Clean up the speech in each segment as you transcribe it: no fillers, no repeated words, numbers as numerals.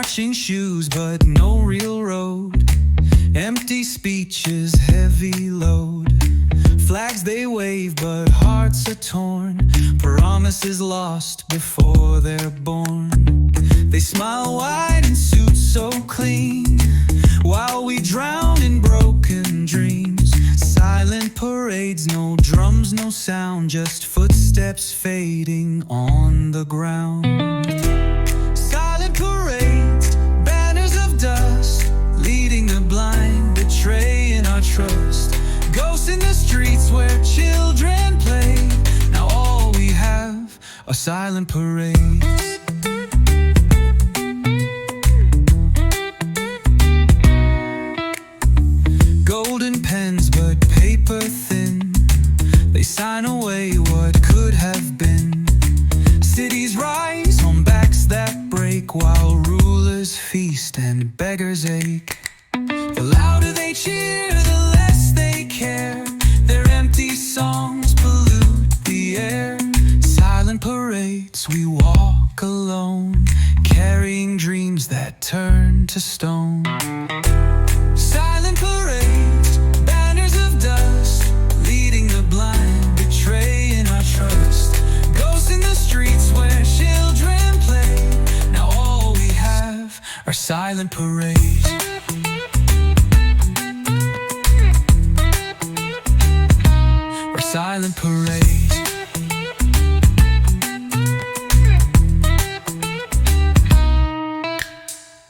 marching shoes, but no real road. Empty speeches, heavy load. Flags they wave, but hearts are torn. Promises lost before they're born. They smile wide in suits so clean, while we drown in broken dreams. Silent parades, no drums, no sound, just footsteps fading on the ground. Silent parades, banners of dust, leading the blind, betraying our trust. Ghosts in the streets where children play. Now all we have are silent parades. Golden pens, but paper thin. They sign away what could have been. Cities rise on backs that break, while rulers feast and beggars ache. The louder they cheer, the less they care. Their empty songs pollute the air. Silent parades, we walk alone, carrying dreams that turn to stone. Silent parades, banners of dust, leading the blind, betraying our trust. Ghosts in the streets where children play. Now all we have are silent parades. Silent parade.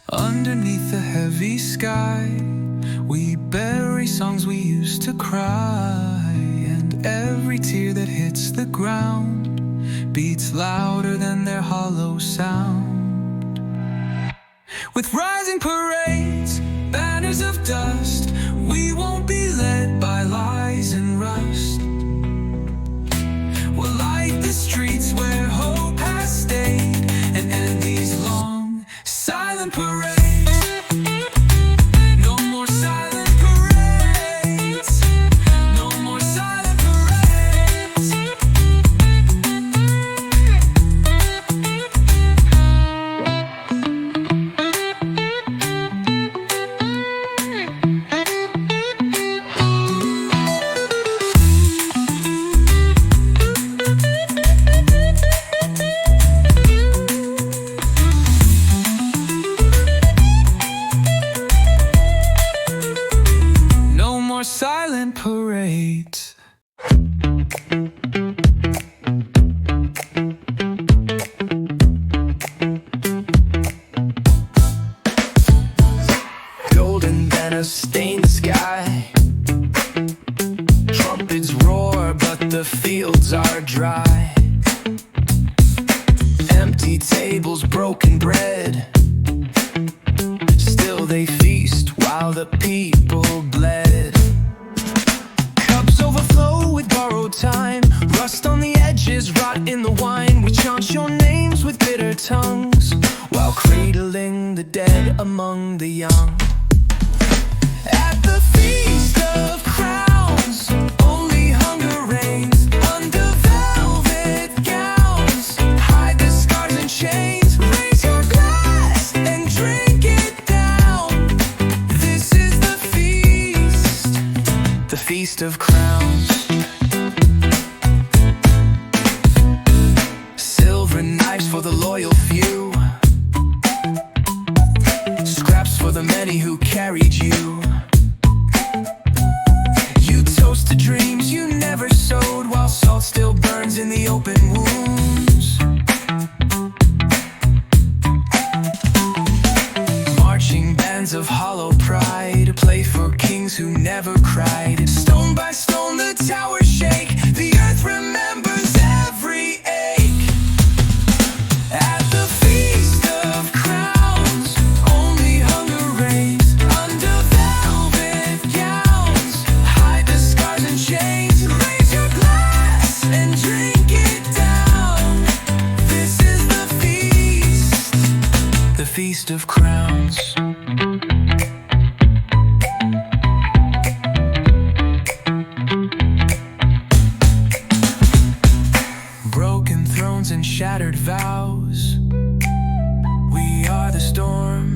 Underneath the heavy sky, we bury songs we used to cry. And every tear that hits the ground beats louder than their hollow sound. With rising parades, banners of dust, we won't be led by lies and rust. We'll light the streets where hope has stayed, and end these long, silent parades. No more silent parades. No more silent parades. Silent parades. Golden banners stain the sky. Trumpets roar, but the fields are dry. Empty tables, broken bread. Still they feast while the people bled. Overflow with borrowed time. Rust on the edges, rot in the wine. We chant your names with bitter tongues, while cradling the dead among the young. At the feast of crowns, only hunger reigns. Under velvet gowns, hide the scars and chains. Raise your glass and drink it down. This is the feast of crowns. Silver knives for the loyal few, scraps for the many who carried you. You toast to dreams you never sowed, while salt still burns in the open wounds. Marching bands of hollow pride play for kings who never cried. Stone by stone the towers shake, the earth remembers every ache. At the feast of crowns, only hunger reigns. Under velvet gowns, hide the scars and chains. Raise your glass and drink it down. This is the feast of crowns. Broken thrones and shattered vows. We are the storm,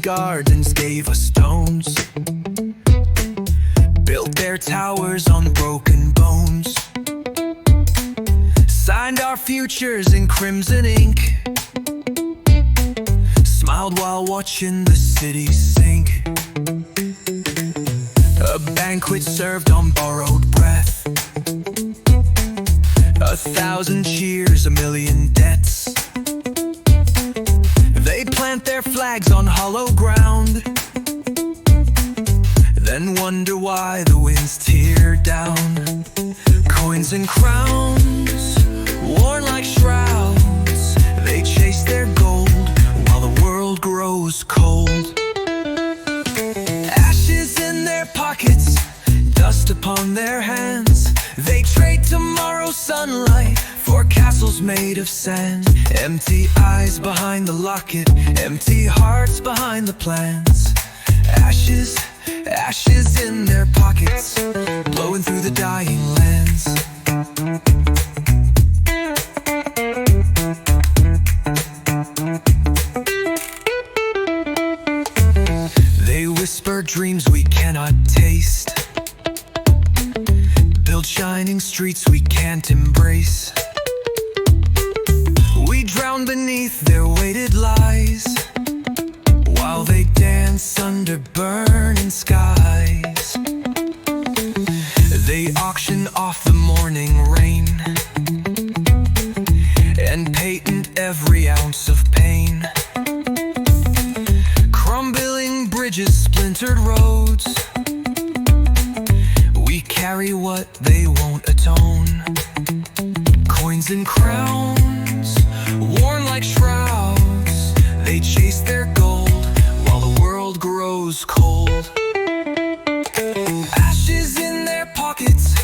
gardens gave us stones, built their towers on broken bones, signed our futures in crimson ink, smiled while watching the city sink. A banquet served on borrowed breath, 1,000 cheers, 1,000,000 debts. They plant their flags on hollow ground, then wonder why the winds tear down. Coins and crowns, worn like shrouds, they chase their gold while the world grows cold. Ashes in their pockets, dust upon their hands, they trade tomorrow's sunlight for castles made of sand. Empty eyes behind the locket, empty hearts behind the plans. Ashes, ashes in their pockets, blowing through the dying lands. They whisper dreams we cannot taste, build shining streets we can't embrace. We drown beneath their weighted lies, while they dance under burning skies. They auction off the morning rain and patent every ounce of pain. Crumbling bridges, splintered roads, we carry what they won't atone. Coins and crowns, worn like shrouds, they chase their gold while the world grows cold. Ashes in their pockets,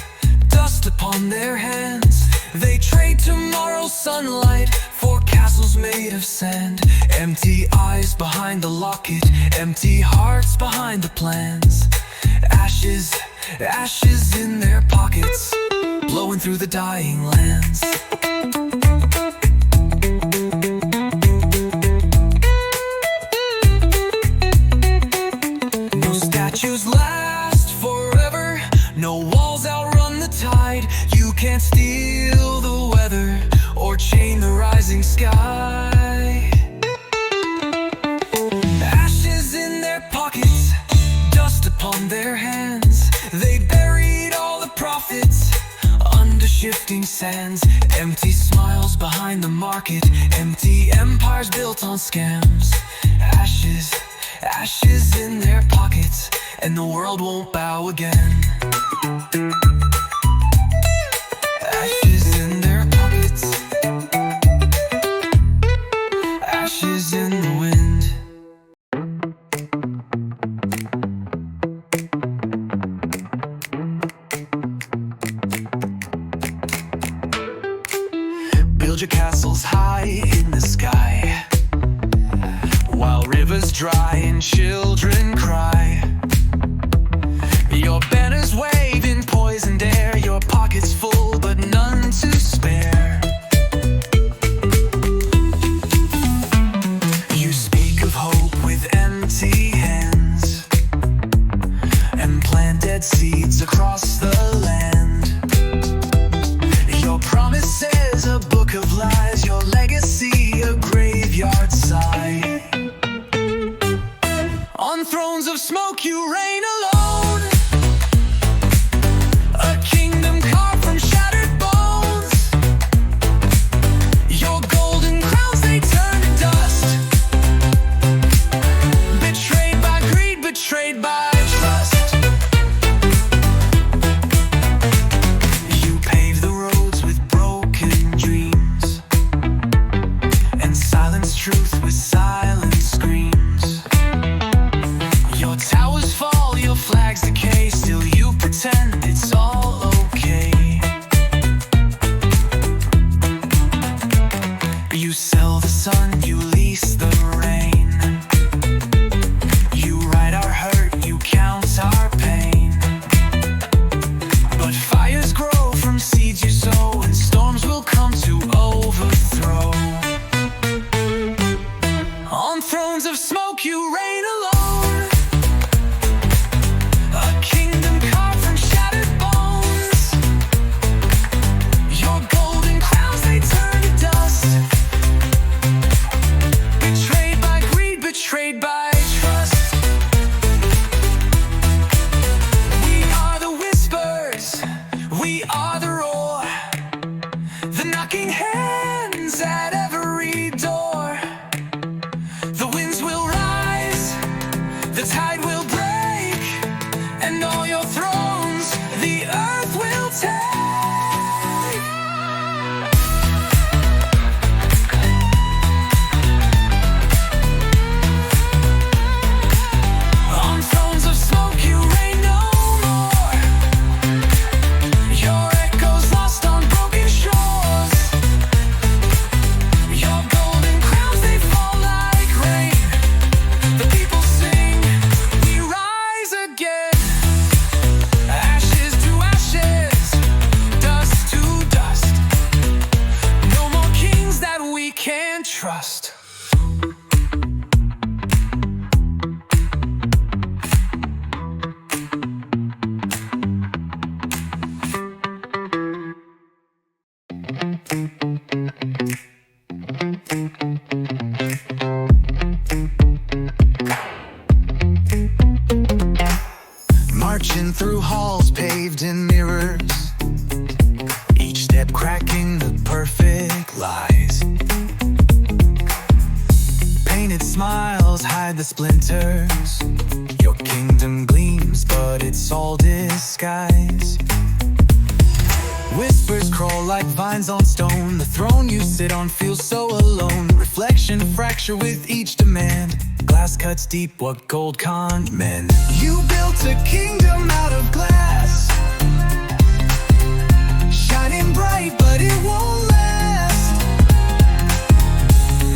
dust upon their hands, they trade tomorrow's sunlight for castles made of sand. Empty eyes behind the locket, empty hearts behind the plans. Ashes, ashes in their pockets, blowing through the dying lands. No statues last forever, no walls outrun the tide. You can't steal the weather or chain the rising sky. Ashes in their pockets, dust upon their hands, they buried all the profits under shifting sands. Empty smiles behind the market, empty empires built on scams. Ashes, ashes in their pockets, and the world won't bow again. Ashes in their pockets, ashes in the wind. Build your castles high in the sky, while rivers dry and children cry. Your banners wave in poisoned air, your pockets full but none to spare. You speak of hope with empty hands and plant dead seeds across the land. Your promises a book of lies, your legacy a graveyard sigh. On thrones of smoke you reign alone, a kingdom carved from shattered bones. Your golden crowns they turn to dust, betrayed by greed, betrayed by trust. You pave the roads with broken dreams and silence truth with silent screams. Your towers fall, your flags decay, still you pretend it's all okay. You sell the sun, you lease the rain. You write our hurt, you count our pain. But fires grow from seeds you sow, and storms will come to overthrow. On thrones of smoke you reign alone. knocks at every door. The winds will rise, the tide will break, and all your thrones the earth will take. On thrones of smoke you reign no more. Your echoes lost on broken shores. Your golden crowns they fall like rain. The people sing, we rise again. Ashes to ashes, dust to dust. No more kings that we can't trust. Marching through halls paved in mirrors, each step cracking the perfect lies. Painted smiles hide the splinters. Your kingdom gleams, but it's all disguise. Whispers crawl like vines on stone. The throne you sit on feels so alone. Reflection fracture with each demand. Glass cuts deep what gold can't mend. You built a kingdom out of glass, shining bright but it won't last.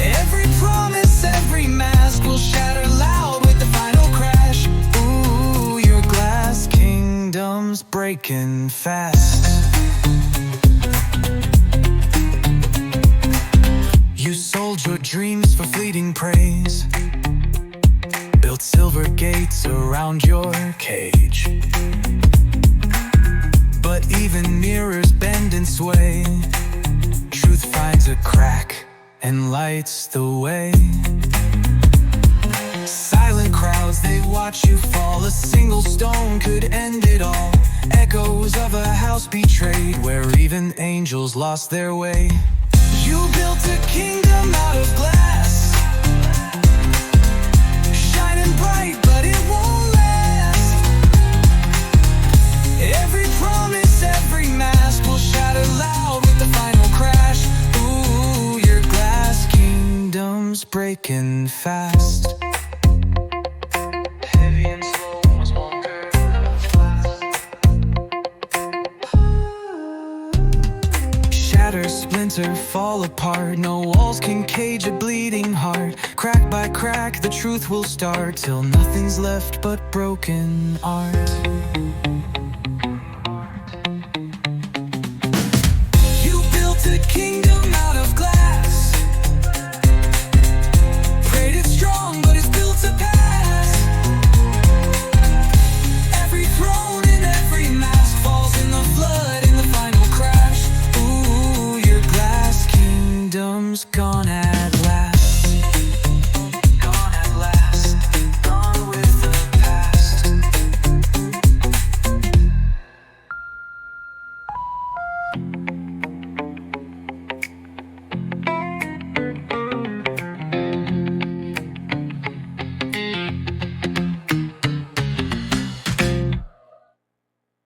Every promise, every mask will shatter loud with the final crash. Ooh, your glass kingdom's breaking fast. You sold your dreams for fleeting praise, built silver gates around your cage. But even mirrors bend and sway. Truth finds a crack and lights the way. Silent crowds, they watch you fall. A single stone could end it all. Echoes of a house betrayed, where even angels lost their way. You built a kingdom out of glass, shining bright but it won't last. Every promise, every mask will shatter loud with the final crash. Ooh, your glass kingdom's breaking fast. Heavy and slow, much longer shatter, splinter, fall apart. No walls can cage a bleeding heart. Crack by crack, the truth will start, till nothing's left but broken art.